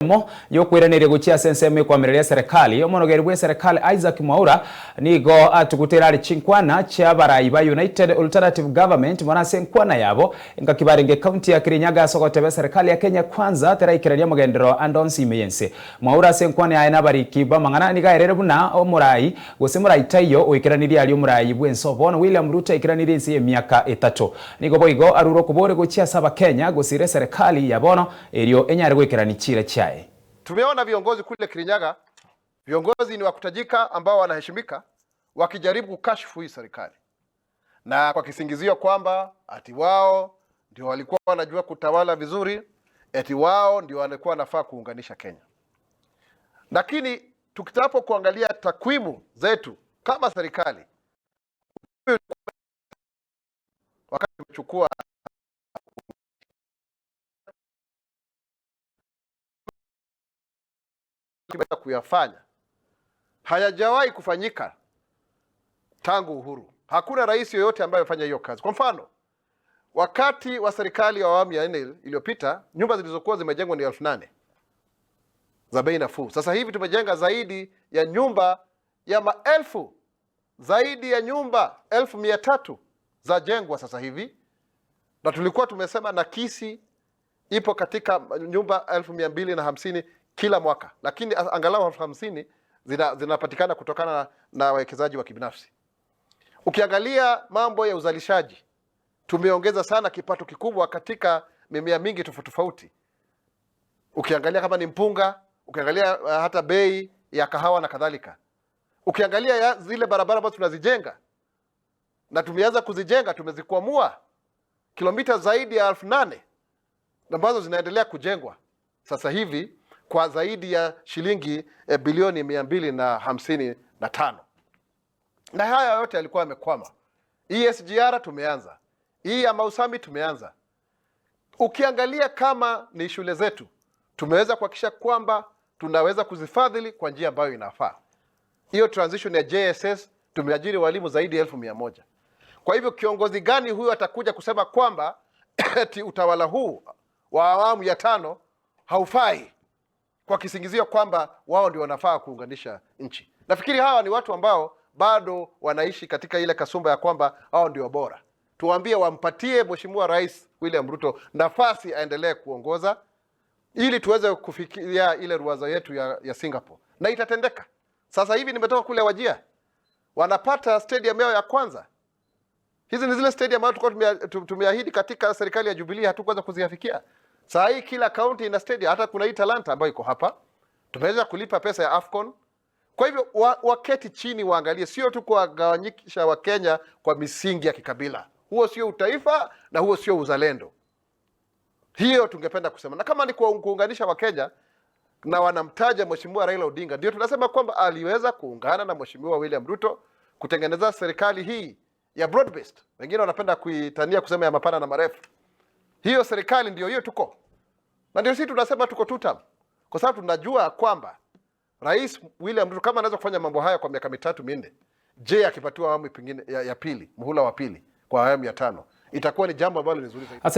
mo yokwiranire guchia senseme kwa mirere serikali omonogeri bwe serikali Isaac Mwaura nigo atukutera ari chinkwana cha barayi ba United Alternative Government mwana senkwana yabo ngakibarenge county ya Kirinyaga sokotebe serikali ya Kenya kwanza teraikiraria mugendero andonsi meyense Mwaura senkwana ya ena bariki ba mangana niga erere buna omurayi gosemurayi tayo oikiraniri ali omurayi bwe nsobono William Ruto ikiraniri nsi emiaka 3 nigo boigo aruro kubore guchia saba Kenya gosire serikali ya bono erio enyare gwikirani chire cha. Tumeona viongozi kule Kirinyaga, viongozi ni wakutajika ambao wanaheshimika wakijaribu kukashifu hii serikali. Na kwa kisingizio kwamba ati wao ndio walikuwa wanajua kutawala vizuri, ati wao ndio walikuwa wanafaa kuunganisha Kenya. Lakini tukitapo kuangalia takwimu zetu kama serikali, wakati tumechukua kuyafanya hayajawahi kufanyika tangu uhuru. Hakuna rais yoyote ambaye amefanya hiyo kazi. Kwa mfano, wakati wa serikali ya awamu ya 4 iliyopita, nyumba zilizokuwa zimejengwa ni 8,000 za bei nafuu. Sasa hivi tumejenga zaidi ya nyumba ya maelfu, zaidi ya nyumba 1,300 za jengwa sasa hivi, na tulikuwa tumesema nakisi ipo katika nyumba 250,000 kila mwaka, lakini angalau 50 zinapatikana kutokana na wawekezaji wa kibinafsi. Ukiangalia mambo ya uzalishaji, tumeongeza sana kipato kikubwa katika mimea mingi tofauti. Ukiangalia kama ni mpunga, ukiangalia hata bei ya kahawa na kadhalika. Ukiangalia zile barabara ambazo tunazijenga na tumeanza kuzijenga, tumezikwamua kilomita zaidi ya 8,000 ambazo zinaendelea kujengwa sasa hivi kwa zaidi ya shilingi bilioni 255. Na haya yote yalikuwa yamekwama. SGR tumeanza. Hii ya Mau Summit tumeanza. Ukiangalia kama ni shule zetu, tumeweza kuhakikisha kwamba tunaweza kuzifadhili kwa njia ambayo inafaa. Hiyo transition ya JSS tumeajiri walimu zaidi ya 1,100. Kwa hivyo kiongozi gani huyu atakuja kusema kwamba eti utawala huu wa awamu ya 5 haufai, kwa kisingizio kwamba wao ndio wanafaa kuunganisha nchi? Nafikiri hawa ni watu ambao bado wanaishi katika ile kasumba ya kwamba hao ndio bora. Tuwaambie wampatie Mheshimiwa Rais William Ruto nafasi aendelee kuongoza ili tuweze kufikia ile ruwaza yetu ya Singapore. Na itatendeka. Sasa hivi nimetoka kule Wajir. Wanapata stadium yao ya kwanza. Hizi ni zile stadium ambazo tulikuwa tumeahidi katika serikali ya Jubilee hatukuweza kuziafikia. Saa hii kila county ina stadium, hata kuna hii Talanta ambayo iko hapa. Tumeweza kulipa pesa ya AFCON. Kwa hivyo waketi chini waangalie, sio tu kuwagawanyisha wa Kenya kwa misingi ya kikabila. Huo sio utaifa na huo sio uzalendo. Hiyo tungependa kusema. Na kama ni kuunganisha wa Kenya na wanamtaja Mheshimiwa Raila Odinga, ndio tunasema kwamba aliweza kuungana na Mheshimiwa William Ruto kutengeneza serikali hii ya broad based. Wengine wanapenda kuitania kusema ya mapana na marefu. Hiyo serikali ndio hiyo tuko. Na ndio sisi tunasema tuko tutam. Kwa sababu tunajua kwamba Rais William Ruto kama anaweza kufanya mambo haya kwa miaka 3-4, je, akipatiwa awamu pengine ya pili, muhula wa pili kwa awamu ya 5, itakuwa ni jambo ambalo ni nzuri zaidi.